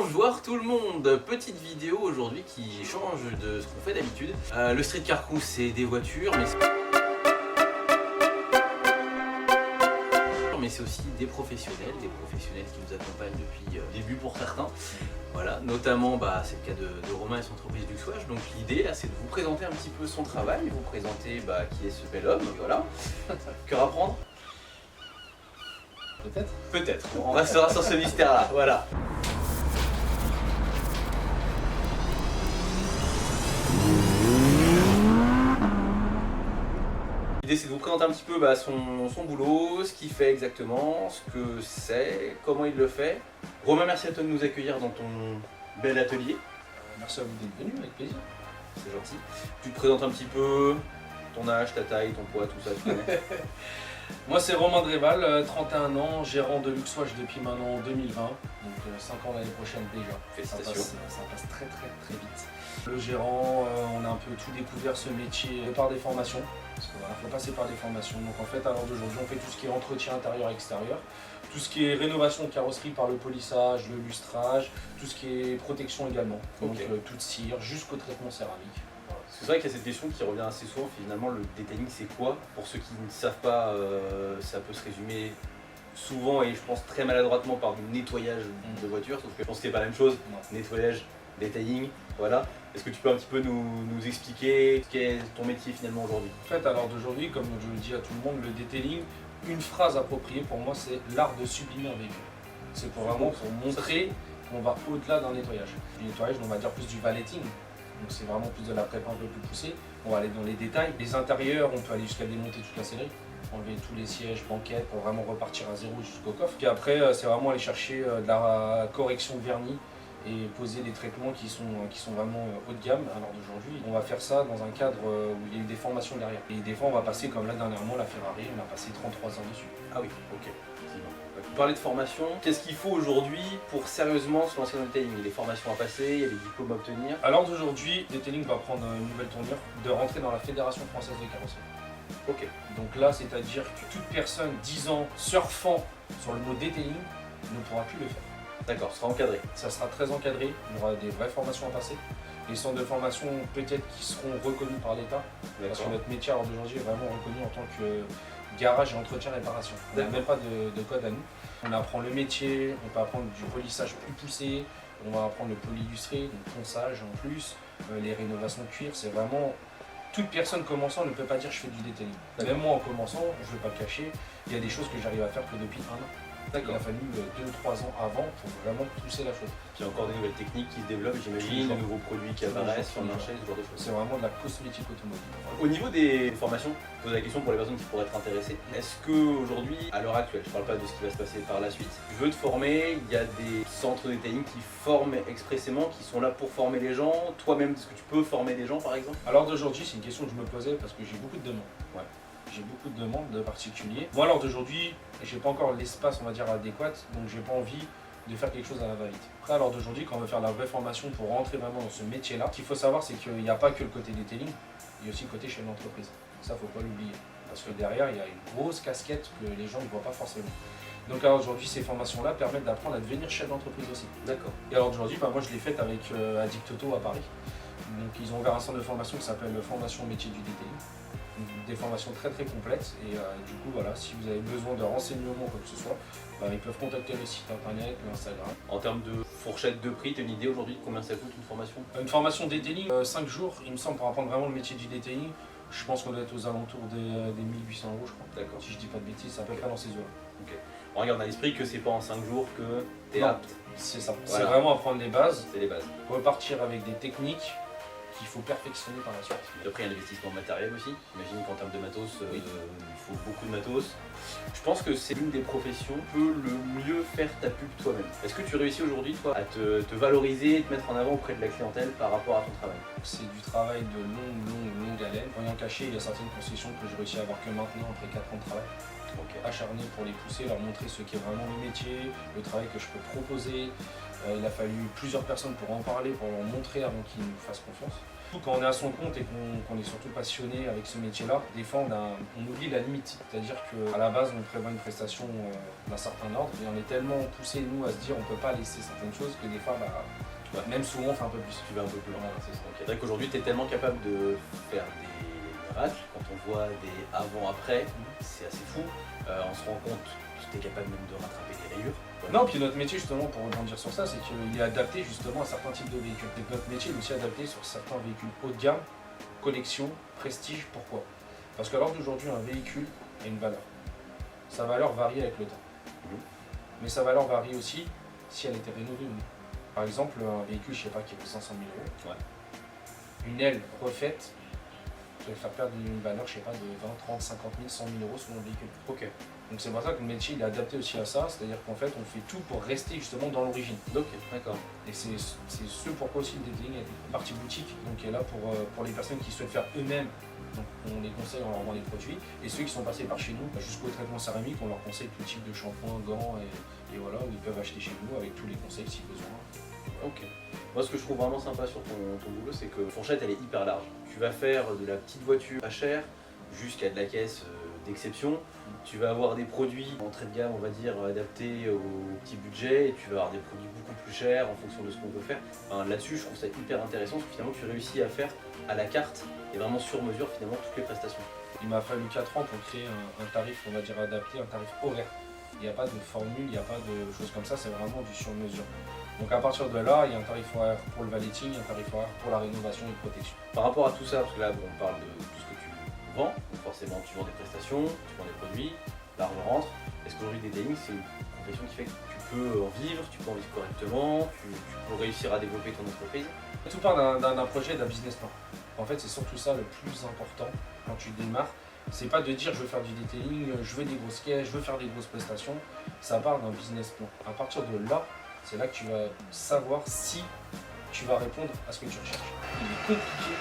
Bonjour tout le monde, petite vidéo aujourd'hui qui change de ce qu'on fait d'habitude. Le Street Car Crew c'est des voitures mais c'est aussi des professionnels qui nous accompagnent depuis le début pour certains. Voilà, notamment c'est le cas de Romain et son entreprise Luxwatch. Donc l'idée là c'est de vous présenter un petit peu son travail, vous présenter qui est ce bel homme, voilà. Cœur à prendre? Peut-être. Peut-être, on restera sur ce mystère là, voilà. L'idée c'est de vous présenter un petit peu son boulot, ce qu'il fait exactement, ce que c'est, comment il le fait. Romain, merci à toi de nous accueillir dans ton bel atelier. Merci à vous d'être venu, avec plaisir. C'est gentil. Tu te présentes un petit peu, ton âge, ta taille, ton poids, tout ça, tu connais. Moi c'est Romain Dréval, 31 ans, gérant de Luxwatch depuis maintenant 2020, donc 5 ans l'année prochaine déjà. Félicitations. Ça passe très vite. Le gérant, on a un peu tout découvert ce métier par des formations, parce qu'il faut passer par des formations. Donc en fait à l'heure d'aujourd'hui on fait tout ce qui est entretien intérieur-extérieur, tout ce qui est rénovation de carrosserie par le polissage, le lustrage, tout ce qui est protection également, donc toute cire jusqu'au traitement céramique. C'est vrai qu'il y a cette question qui revient assez souvent, finalement le detailing c'est quoi? Pour ceux qui ne savent pas, ça peut se résumer souvent et je pense très maladroitement par du nettoyage de voiture, sauf que je pense que c'est pas la même chose, nettoyage, detailing, voilà. Est-ce que tu peux un petit peu nous expliquer ce qu'est ton métier finalement aujourd'hui? En fait à l'heure d'aujourd'hui, comme je le dis à tout le monde, le detailing, une phrase appropriée pour moi c'est l'art de sublimer un véhicule. C'est vraiment pour montrer qu'on va au-delà d'un nettoyage. Du nettoyage on va dire plus du valeting. Donc c'est vraiment plus de la prep un peu plus poussée. On va aller dans les détails. Les intérieurs, on peut aller jusqu'à démonter toute la sellerie, enlever tous les sièges, banquettes pour vraiment repartir à zéro jusqu'au coffre. Puis après, c'est vraiment aller chercher de la correction de vernis et poser des traitements qui sont vraiment haut de gamme à l'heure d'aujourd'hui. On va faire ça dans un cadre où il y a eu des formations derrière. Et des fois, on va passer comme là dernièrement la Ferrari, on a passé 33 ans dessus. Ah oui, ok. Vous parlez de formation, qu'est-ce qu'il faut aujourd'hui pour sérieusement se lancer dans le detailing? Il y a des formations à passer, il y a des diplômes à obtenir. À l'heure d'aujourd'hui, detailing va prendre une nouvelle tournure de rentrer dans la Fédération Française de Carrosserie. Ok. Donc là, c'est-à-dire que toute personne 10 ans surfant sur le mot detailing ne pourra plus le faire. D'accord, ce sera encadré. Ça sera très encadré, il y aura des vraies formations à passer. Les centres de formation peut-être qui seront reconnus par l'État, parce que notre métier à l'heure d'aujourd'hui est vraiment reconnu en tant que garage et entretien réparation. On n'a même pas de code à nous. On apprend le métier, on peut apprendre du polissage plus poussé, on va apprendre le polyillustré, le ponçage en plus, les rénovations de cuir, c'est vraiment... Toute personne commençant ne peut pas dire je fais du detailing. Même moi en commençant, je ne vais pas le cacher, il y a des choses que j'arrive à faire que depuis 1 an. Il a fallu 2 ou 3 ans avant pour vraiment pousser la chose. Puis il y a encore des nouvelles techniques qui se développent, j'imagine, de nouveaux produits qui apparaissent sur le marché, ce genre de choses. C'est vraiment de la cosmétique automobile. Au niveau des formations, je pose la question pour les personnes qui pourraient être intéressées. Est-ce qu'aujourd'hui, à l'heure actuelle, je ne parle pas de ce qui va se passer par la suite, tu veux te former, il y a des centres de detailing qui forment expressément, qui sont là pour former les gens. Toi-même, est-ce que tu peux former des gens par exemple? À l'heure d'aujourd'hui, c'est une question que je me posais parce que j'ai beaucoup de demandes. J'ai beaucoup de demandes de particuliers. Moi, à l'heure d'aujourd'hui, j'ai pas encore l'espace, on va dire, adéquat, donc j'ai pas envie de faire quelque chose à la va-vite. Après, à l'heure d'aujourd'hui, quand on veut faire la vraie formation pour rentrer vraiment dans ce métier-là, ce qu'il faut savoir, c'est qu'il n'y a pas que le côté detailing, il y a aussi le côté chef d'entreprise. Ça, faut pas l'oublier. Parce que derrière, il y a une grosse casquette que les gens ne voient pas forcément. Donc alors aujourd'hui, ces formations-là permettent d'apprendre à devenir chef d'entreprise aussi. D'accord. Et alors d'aujourd'hui, moi je l'ai faite avec Addict Auto à Paris. Donc ils ont ouvert un centre de formation qui s'appelle Formation Métier du Detailing. Des formations très complètes et du coup voilà, si vous avez besoin de renseignements quoi que ce soit, ils peuvent contacter le site internet, l'Instagram. En termes de fourchette de prix, tu as une idée aujourd'hui de combien ça coûte une formation? Une formation detailing, 5 jours, il me semble, pour apprendre vraiment le métier du detailing, je pense qu'on doit être aux alentours des 1800 € je crois. D'accord. Si je dis pas de bêtises, c'est à peu près dans ces eaux-là. Ok. On regarde à l'esprit que c'est pas en 5 jours que tu es apte. C'est ça, voilà. C'est vraiment apprendre les bases. C'est les bases. Repartir avec des techniques qu'il faut perfectionner par la suite. Après, il y a l'investissement matériel aussi. J'imagine qu'en termes de matos, il faut beaucoup de matos. Je pense que c'est l'une des professions qui peut le mieux faire ta pub toi-même. Est-ce que tu réussis aujourd'hui, toi, à te valoriser et te mettre en avant auprès de la clientèle par rapport à ton travail? C'est du travail de longue haleine. Rien caché, il y a certaines concessions que j'ai réussi à avoir que maintenant, après 4 ans de travail. Acharné pour les pousser, leur montrer ce qu'est vraiment le métier, le travail que je peux proposer, Il a fallu plusieurs personnes pour en parler, pour leur montrer avant qu'ils nous fassent confiance. Quand on est à son compte et qu'on est surtout passionné avec ce métier-là, des fois on oublie la limite. C'est-à-dire qu'à la base, on prévoit une prestation d'un certain ordre et on est tellement poussé, nous, à se dire on ne peut pas laisser certaines choses que des fois, même souvent, on fait un peu plus. Tu vas un peu plus loin. C'est ça. C'est vrai qu'aujourd'hui, tu es tellement capable de faire des miracles. Quand on voit des avant-après, c'est assez fou. On se rend compte que tu es capable même de rattraper des rayures. Non, puis notre métier, justement, pour rebondir sur ça, c'est qu'il est adapté justement à certains types de véhicules. Et notre métier est aussi adapté sur certains véhicules haut de gamme, collection, prestige. Pourquoi? Parce qu'à l'heure d'aujourd'hui, un véhicule a une valeur. Sa valeur varie avec le temps. Mais sa valeur varie aussi si elle était rénovée ou non. Par exemple, un véhicule, je sais pas, qui coûte 500 000 €, une aile refaite, ça va faire perdre une valeur, je sais pas, de 20, 30, 50 000, 100 000 € selon le véhicule. Ok. Donc c'est pour ça que le métier il est adapté aussi à ça, c'est-à-dire qu'en fait on fait tout pour rester justement dans l'origine. Ok, d'accord. Et c'est ce pourquoi aussi le detailing est une partie boutique, donc qui est là pour les personnes qui souhaitent faire eux-mêmes. Donc on les conseille, on leur vend des produits. Et ceux qui sont passés par chez nous, jusqu'au traitement céramique, on leur conseille tout type de shampoing, gants et voilà, où ils peuvent acheter chez nous avec tous les conseils si besoin. Ok. Moi, ce que je trouve vraiment sympa sur ton boulot, c'est que Fourchette, elle est hyper large. Tu vas faire de la petite voiture pas chère jusqu'à de la caisse d'exception. Tu vas avoir des produits entrée de gamme, on va dire, adaptés au petit budget, et tu vas avoir des produits beaucoup plus chers en fonction de ce qu'on peut faire. Enfin, là-dessus, je trouve ça hyper intéressant, parce que finalement, tu réussis à faire à la carte et vraiment sur mesure finalement toutes les prestations. Il m'a fallu 4 ans pour créer un tarif, on va dire, adapté, un tarif horaire. Il n'y a pas de formule, il n'y a pas de choses comme ça, c'est vraiment du sur-mesure. Donc à partir de là, il y a un tarif horaire pour le valeting, un tarif horaire pour la rénovation et protection. Par rapport à tout ça, parce que là bon, on parle de tout ce que tu vends, donc forcément tu vends des prestations, tu vends des produits, l'argent rentre. Est-ce qu'aujourd'hui le detailing c'est une profession qui fait que tu peux en vivre, tu peux en vivre correctement, tu peux réussir à développer ton entreprise? Tout part d'un projet, d'un business plan. En fait, c'est surtout ça le plus important quand tu démarres. C'est pas de dire je veux faire du detailing, je veux des grosses caisses, je veux faire des grosses prestations. Ça part d'un business plan. À partir de là, c'est là que tu vas savoir si tu vas répondre à ce que tu recherches. Il est compliqué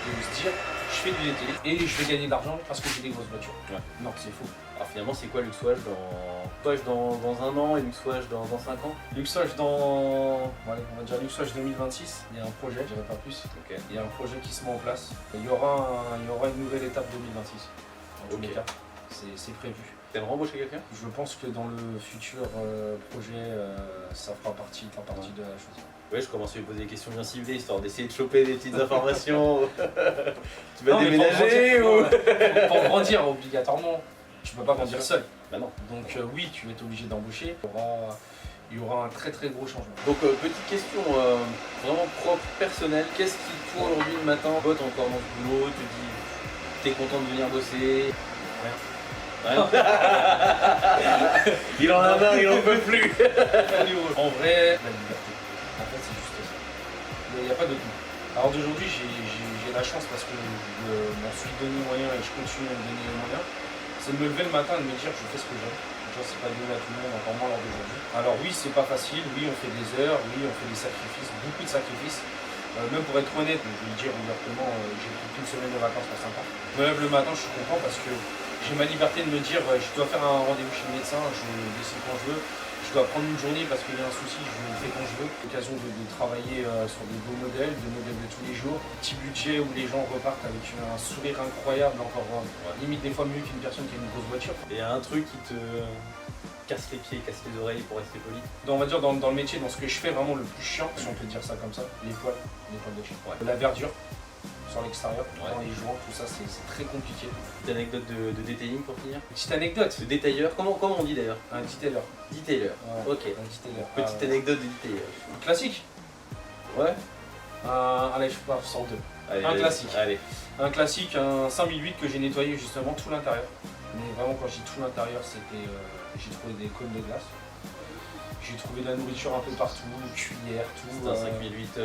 de se dire je fais du detailing et je vais gagner de l'argent parce que j'ai des grosses voitures. Ouais. Non, c'est faux. Alors finalement c'est quoi Luxwatch dans un an et Luxwatch dans 5 ans? Luxwatch on va dire Luxwatch 2026, il y a un projet, je dirais pas plus. Ok. Il y a un projet qui se met en place. Il y aura une nouvelle étape 2026. En tous les cas, c'est prévu. T'aimerais embaucher quelqu'un? Je pense que dans le futur projet, ça fera partie de la chose. Ouais, je commence à lui poser des questions bien ciblées, histoire d'essayer de choper des petites informations. Tu vas déménager pour grandir, obligatoirement, tu peux pas grandir seul. Bah non. Donc oui, tu vas être obligé d'embaucher. Il y aura un très très gros changement. Donc petite question vraiment propre, personnelle. Qu'est-ce qui toi aujourd'hui le matin botte encore dans ce boulot, te dit t'es content de venir bosser? Rien. Il en a marre, il en peut plus. En vrai, la liberté. En fait, c'est juste ça. Il n'y a pas de tout. Alors d'aujourd'hui, j'ai la chance parce que je m'en suis donné les moyens et je continue à me donner les moyens. C'est de me lever le matin et de me dire je fais ce que j'aime. C'est pas donné à tout le monde, encore moins lors d'aujourd'hui. Alors oui, c'est pas facile, oui, on fait des heures, oui, on fait des sacrifices, beaucoup de sacrifices. Même pour être honnête, je vais le dire ouvertement, j'ai pris qu'une semaine de vacances pour 5 ans. Je me lève le matin, je suis content parce que j'ai ma liberté de me dire je dois faire un rendez-vous chez le médecin, je décide quand je veux. Je dois prendre une journée parce qu'il y a un souci, je le fais quand je veux. L'occasion de travailler sur des beaux modèles, des modèles de tous les jours. Petit budget où les gens repartent avec un sourire incroyable, encore limite des fois mieux qu'une personne qui a une grosse voiture. Et un truc qui te casse les pieds, casse les oreilles pour rester poli? On va dire dans le métier, dans ce que je fais vraiment le plus chiant, si on peut dire ça comme ça, les poils de chien. Ouais. La verdure sur l'extérieur, dans les joints, tout ça c'est très compliqué. Petite anecdote de detailing pour finir? Petite anecdote. De détailleur, comment on dit d'ailleurs? Un detailer. Detailer. Ouais, Ok. un detailer. Petite anecdote de detailer. Classique. Ouais. Allez, je pars sur 2. Allez, Un classique. Allez. Un classique, un 5008 que j'ai nettoyé justement tout l'intérieur. Mais vraiment quand je dis tout l'intérieur, c'était j'ai trouvé des cônes de glace. J'ai trouvé de la nourriture un peu partout, cuillère, tout. C'était un 5008,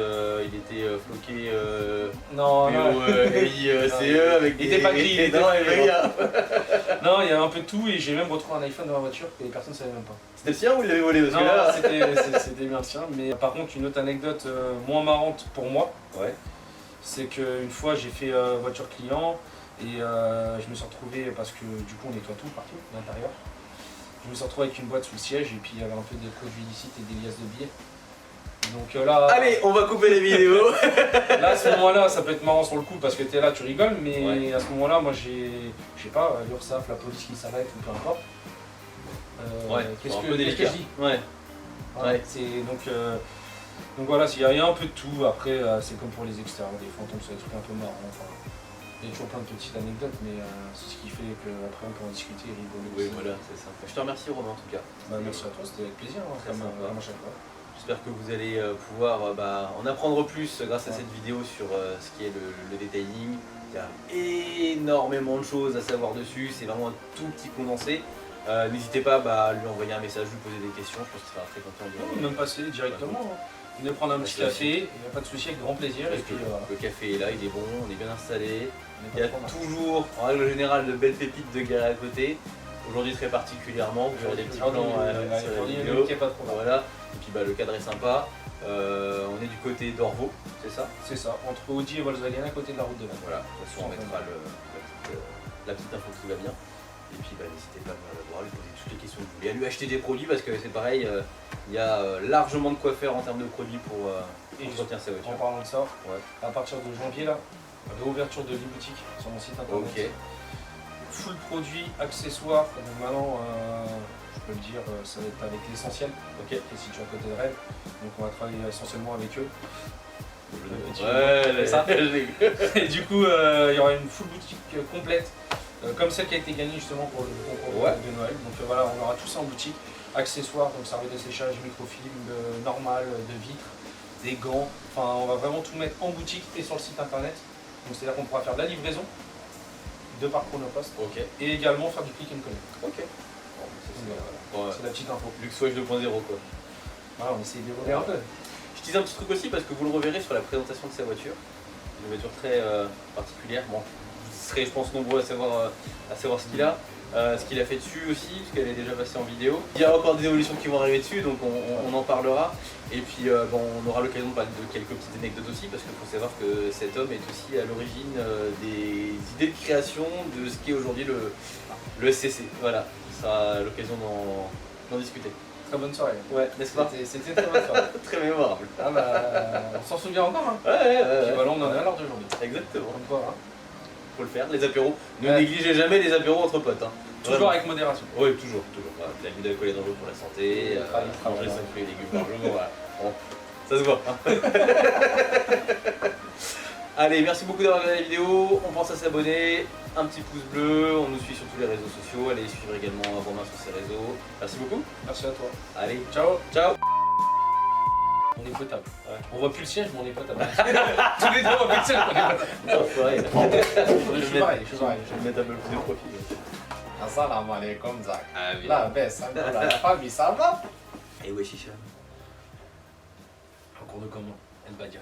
il était floqué non, PO-CE avec il était pas gris, il était non, pas gris. rien. Non, il y a un peu de tout et j'ai même retrouvé un iPhone dans ma voiture que les personnes ne savaient même pas. C'était le sien ou il l'avait volé? Parce Non, que là... c'était bien le sien. Mais par contre, une autre anecdote moins marrante pour moi, Ouais. c'est qu'une fois j'ai fait voiture client et je me suis retrouvé, parce que du coup on nettoie tout partout, l'intérieur. Je me suis retrouvé avec une boîte sous le siège et puis il y avait un peu de produits illicites et des liasses de billets. Donc là, Allez, on va couper les vidéos. là à ce moment-là, ça peut être marrant sur le coup parce que t'es là, tu rigoles, mais Ouais. à ce moment-là, moi j'ai, je sais pas, l'URSSAF, la police qui s'arrête ou peu importe. Ouais, Qu'est-ce un que peu je délicat. dis? Ouais. Voilà, Ouais. c'est donc voilà, il y a un peu de tout. Après, c'est comme pour les extérieurs, les fantômes, c'est des trucs un peu marrants. Enfin, il y a toujours plein de petites anecdotes, mais c'est ce qui fait qu'après on peut en discuter et rigoler. Oui, aussi. voilà, c'est ça. Je te remercie, Romain, en tout cas. Bah, merci à toi, c'était avec plaisir, hein, Très comme sympa. à chaque fois. J'espère que vous allez pouvoir en apprendre plus grâce à Ouais. cette vidéo sur ce qui est le detailing. Il y a énormément de choses à savoir dessus, c'est vraiment un tout petit condensé. N'hésitez pas à lui envoyer un message, lui poser des questions, je pense qu'il sera très content de Même passer directement. Hein. Venez prendre un Ouais, petit c'est café, il n'y a pas de souci, avec grand plaisir. Et Parce puis que voilà. le café est là, il est bon, on est bien installé. On est Il y a pas trop mal. toujours, en règle générale, de belles pépites de guerre à côté. Aujourd'hui très particulièrement, vous aurez des petits plans sur la vidéo. Qui est pas trop mal. Voilà, et puis le cadre est sympa. On est du côté d'Orvaux, c'est ça? C'est ça, entre Audi et Volkswagen à côté de la route de Vannes. Voilà, de toute façon on mettra la petite info qui va bien. Et puis n'hésitez pas à venir le voir, lui poser toutes les questions que vous voulez, à lui acheter des produits parce que c'est pareil, il y a largement de quoi faire en termes de produits pour entretenir sa En voiture. parlant de ça, Ouais. à partir de janvier là, réouverture de l'e-boutique sur mon site internet. Ok, Full produit, accessoires, donc maintenant je peux le dire, ça va être avec l'essentiel, ok. et si tu es à côté de Rennes, donc on va travailler essentiellement avec eux. petit Ouais, ça. je l'ai vu. Et du coup il y aura une full boutique complète, comme celle qui a été gagnée justement pour le concours Ouais. de Noël. Donc voilà, on aura tout ça en boutique, accessoires, donc serviettes de séchage, microfilm, normal, de vitre, des gants, enfin on va vraiment tout mettre en boutique et sur le site internet. Donc c'est-à-dire qu'on pourra faire de la livraison de par Chronopost Ok, et également faire du click and collect. ok. Bon, ça, Voilà. ouais. C'est la petite info. Luxwatch 2.0 quoi. Voilà, on essaie d'évoluer un peu. Je disais un petit truc aussi parce que vous le reverrez sur la présentation de sa voiture. Une voiture très particulière. Bon, vous serez je pense nombreux à savoir ce qu'il a. Ce qu'il a fait dessus aussi, parce qu'elle est déjà passée en vidéo. Il y a encore des évolutions qui vont arriver dessus, donc on en parlera. Et puis on aura l'occasion de parler de quelques petites anecdotes aussi, parce qu'il faut savoir que cet homme est aussi à l'origine des idées de création de ce qui est aujourd'hui le SCC. Voilà, ce sera l'occasion d'en discuter. Très bonne soirée. Ouais, n'est-ce pas? C'était très bonne soirée. Très mémorable. Ah bah, on s'en souvient encore. Hein. Ouais, Et voilà, on en est à l'heure d'aujourd'hui. exactement. Comme quoi, hein. Faut le faire, les apéros. Ne Ouais. négligez jamais les apéros entre potes. Hein. Toujours Vraiment. avec modération. Oui, toujours. Voilà. L'abus d'alcool est dangereux pour la santé. Manger voilà. 5 fruits et légumes par jour. Voilà. Bon, ça se voit. Hein. Allez, merci beaucoup d'avoir regardé la vidéo. On pense à s'abonner. Un petit pouce bleu. On nous suit sur tous les réseaux sociaux. Allez suivre également Romain sur ses réseaux. Merci beaucoup. Merci à toi. Allez, Ciao. ciao. On est potable. Ouais. On voit plus le siège, mais on est potable. Tous les deux, on voit plus le siège, on est potable. Enfoiré. Je suis pareil, je suis pareil. Je vais mettre un peu plus de profil. Assalamu alaikum, Zach. Ah, bien. La baisse, la famille, ça va? Et ouais, chicha. En cours de comment? El Badia.